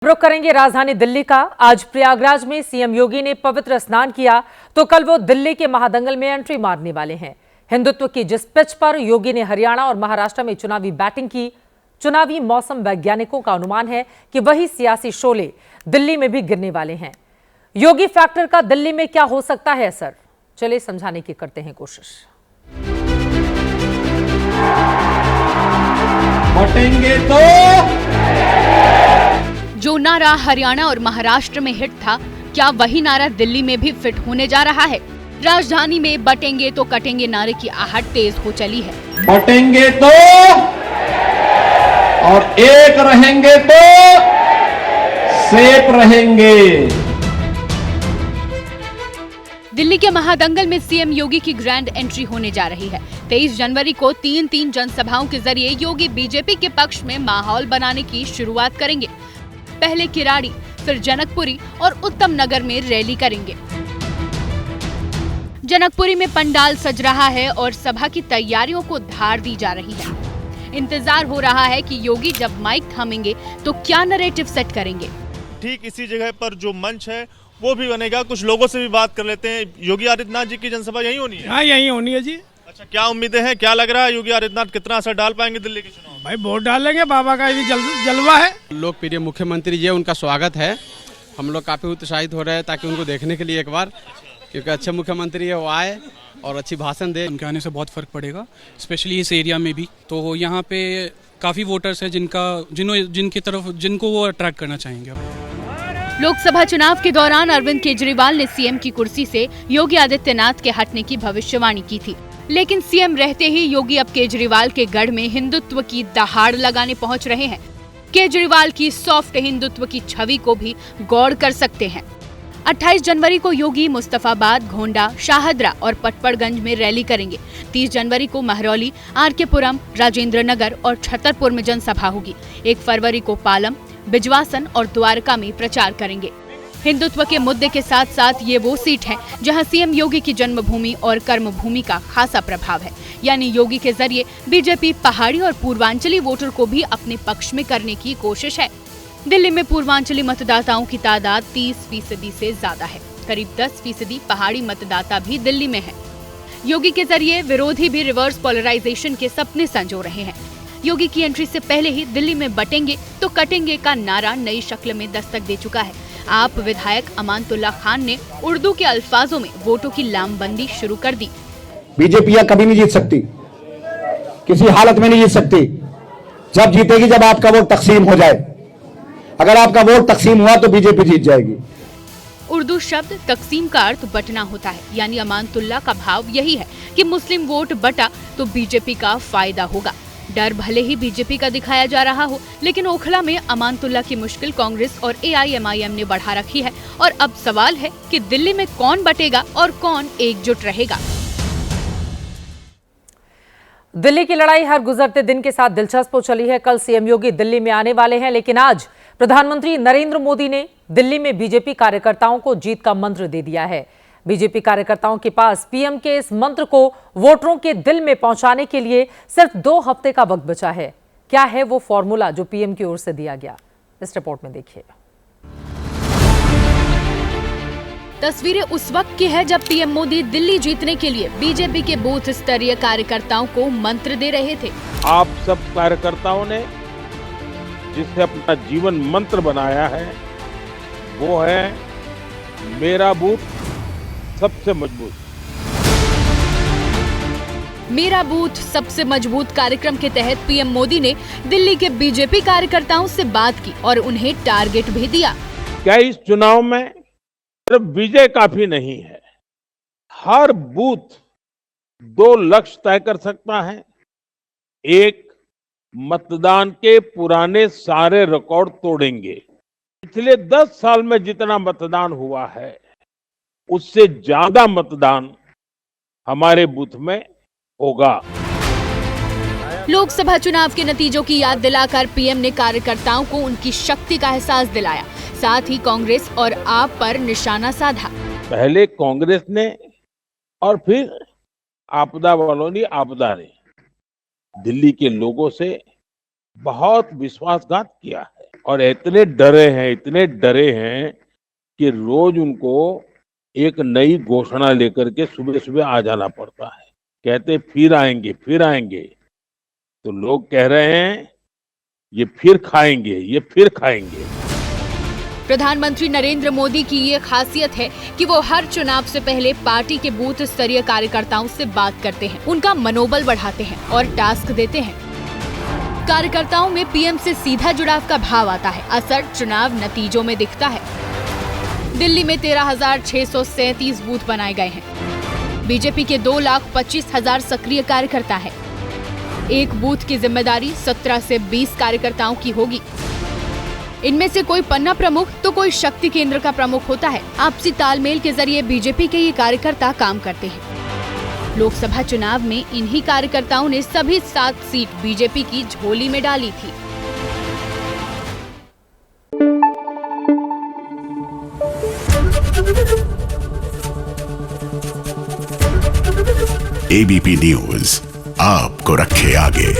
रुख करेंगे राजधानी दिल्ली का। आज प्रयागराज में सीएम योगी ने पवित्र स्नान किया तो कल वो दिल्ली के महादंगल में एंट्री मारने वाले हैं। हिंदुत्व की जिस पिच पर योगी ने हरियाणा और महाराष्ट्र में चुनावी बैटिंग की, चुनावी मौसम वैज्ञानिकों का अनुमान है कि वही सियासी शोले दिल्ली में भी गिरने वाले हैं। योगी फैक्टर का दिल्ली में क्या हो सकता है असर, चलिए समझाने की करते हैं कोशिश। बटेंगे तो जो नारा हरियाणा और महाराष्ट्र में हिट था, क्या वही नारा दिल्ली में भी फिट होने जा रहा है? राजधानी में बटेंगे तो कटेंगे नारे की आहट तेज हो चली है। बटेंगे तो और एक रहेंगे तो सेफ रहेंगे। दिल्ली के महादंगल में सीएम योगी की ग्रैंड एंट्री होने जा रही है। 23 जनवरी को तीन जनसभाओं के जरिए योगी बीजेपी के पक्ष में माहौल बनाने की शुरुआत करेंगे। पहले किराड़ी, फिर जनकपुरी और उत्तम नगर में रैली करेंगे। जनकपुरी में पंडाल सज रहा है और सभा की तैयारियों को धार दी जा रही है। इंतजार हो रहा है कि योगी जब माइक थामेंगे तो क्या नैरेटिव सेट करेंगे। ठीक इसी जगह पर जो मंच है वो भी बनेगा। कुछ लोगों से भी बात कर लेते हैं। योगी आदित्यनाथ जी की जनसभा यहीं होनी है? हाँ, यहीं होनी है जी। अच्छा, क्या उम्मीदें हैं, क्या लग रहा है योगी आदित्यनाथ कितना असर डाल पाएंगे दिल्ली के चुनाव? भाई वोट डालेंगे, बाबा का ये जलवा है। लोकप्रिय मुख्यमंत्री जी, उनका स्वागत है। हम लोग काफी उत्साहित हो रहे हैं ताकि उनको देखने के लिए एक बार, क्योंकि अच्छे मुख्यमंत्री है, वो आए और अच्छी भाषण दे। उनके आने से बहुत फर्क पड़ेगा, स्पेशली इस एरिया में भी। तो यहाँ पे काफी वोटर्स हैं जिनको वो अट्रैक्ट करना चाहेंगे। लोकसभा चुनाव के दौरान अरविंद केजरीवाल ने सीएम की कुर्सी से योगी आदित्यनाथ के हटने की भविष्यवाणी की थी, लेकिन सीएम रहते ही योगी अब केजरीवाल के गढ़ में हिंदुत्व की दहाड़ लगाने पहुंच रहे हैं। केजरीवाल की सॉफ्ट हिंदुत्व की छवि को भी गौर कर सकते हैं। 28 जनवरी को योगी मुस्तफाबाद, घोंडा, शाहदरा और पटपड़गंज में रैली करेंगे। 30 जनवरी को महरौली, आरकेपुरम, राजेंद्र नगर और छतरपुर में जनसभा होगी। 1 फरवरी को पालम, बिजवासन और द्वारका में प्रचार करेंगे। हिंदुत्व के मुद्दे के साथ साथ ये वो सीट है जहां सीएम योगी की जन्मभूमि और कर्मभूमि का खासा प्रभाव है। यानी योगी के जरिए बीजेपी पहाड़ी और पूर्वांचली वोटर को भी अपने पक्ष में करने की कोशिश है। दिल्ली में पूर्वांचली मतदाताओं की तादाद 30% से ज्यादा है। करीब 10% पहाड़ी मतदाता भी दिल्ली में है। योगी के जरिए विरोधी भी रिवर्स पोलराइजेशन के सपने संजो रहे हैं। योगी की एंट्री से पहले ही दिल्ली में बटेंगे तो कटेंगे का नारा नई शक्ल में दस्तक दे चुका है। आप विधायक अमानतुल्लाह खान ने उर्दू के अल्फाजों में वोटों की लामबंदी शुरू कर दी। बीजेपी कभी नहीं जीत सकती, किसी हालत में नहीं जीत सकती। जब जीतेगी जब आपका वोट तकसीम हो जाए। अगर आपका वोट तकसीम हुआ तो बीजेपी जीत जाएगी। उर्दू शब्द तकसीम का अर्थ बटना होता है, यानी अमानतुल्लाह का भाव यही है कि मुस्लिम वोट बटा तो बीजेपी का फायदा होगा। डर भले ही बीजेपी का दिखाया जा रहा हो, लेकिन ओखला में अमानतुल्लाह की मुश्किल कांग्रेस और एआईएमआईएम ने बढ़ा रखी है। और अब सवाल है कि दिल्ली में कौन बटेगा और कौन एकजुट रहेगा। दिल्ली की लड़ाई हर गुजरते दिन के साथ दिलचस्प हो चली है। कल सीएम योगी दिल्ली में आने वाले हैं, लेकिन आज प्रधानमंत्री नरेंद्र मोदी ने दिल्ली में बीजेपी कार्यकर्ताओं को जीत का मंत्र दे दिया है। बीजेपी कार्यकर्ताओं के पास पीएम के इस मंत्र को वोटरों के दिल में पहुंचाने के लिए सिर्फ 2 हफ्ते का वक्त बचा है। क्या है वो फॉर्मूला जो पीएम की ओर से दिया गया, इस रिपोर्ट में देखिए। तस्वीरें उस वक्त की है जब पीएम मोदी दिल्ली जीतने के लिए बीजेपी के बूथ स्तरीय कार्यकर्ताओं को मंत्र दे रहे थे। आप सब कार्यकर्ताओं ने जिसे अपना जीवन मंत्र बनाया है वो है मेरा बूथ सबसे मजबूत। मेरा बूथ सबसे मजबूत कार्यक्रम के तहत पीएम मोदी ने दिल्ली के बीजेपी कार्यकर्ताओं से बात की और उन्हें टारगेट भी दिया। क्या इस चुनाव में सिर्फ विजय काफी नहीं है? हर बूथ 2 लक्ष्य तय कर सकता है। एक, मतदान के पुराने सारे रिकॉर्ड तोड़ेंगे। पिछले 10 साल में जितना मतदान हुआ है उससे ज्यादा मतदान हमारे बूथ में होगा। लोकसभा चुनाव के नतीजों की याद दिलाकर पीएम ने कार्यकर्ताओं को उनकी शक्ति का एहसास दिलाया। साथ ही कांग्रेस और आप पर निशाना साधा। पहले कांग्रेस ने और फिर आपदा वालों ने, आपदा ने दिल्ली के लोगों से बहुत विश्वासघात किया है और इतने डरे हैं कि रोज उनको एक नई घोषणा लेकर के सुबह सुबह आ जाना पड़ता है। कहते फिर आएंगे। तो लोग कह रहे हैं ये फिर खाएंगे। प्रधानमंत्री नरेंद्र मोदी की ये खासियत है कि वो हर चुनाव से पहले पार्टी के बूथ स्तरीय कार्यकर्ताओं से बात करते हैं, उनका मनोबल बढ़ाते हैं और टास्क देते हैं। कार्यकर्ताओं में पीएम से सीधा जुड़ाव का भाव आता है। असर चुनाव नतीजों में दिखता है। दिल्ली में 13,637 बूथ बनाए गए हैं। बीजेपी के 2,25,000 सक्रिय कार्यकर्ता है। एक बूथ की जिम्मेदारी 17 से 20 कार्यकर्ताओं की होगी। इनमें से कोई पन्ना प्रमुख तो कोई शक्ति केंद्र का प्रमुख होता है। आपसी तालमेल के जरिए बीजेपी के ये कार्यकर्ता काम करते हैं। लोकसभा चुनाव में इन्हीं कार्यकर्ताओं ने सभी 7 सीट बीजेपी की झोली में डाली थी। एबीपी न्यूज आपको रखे आगे।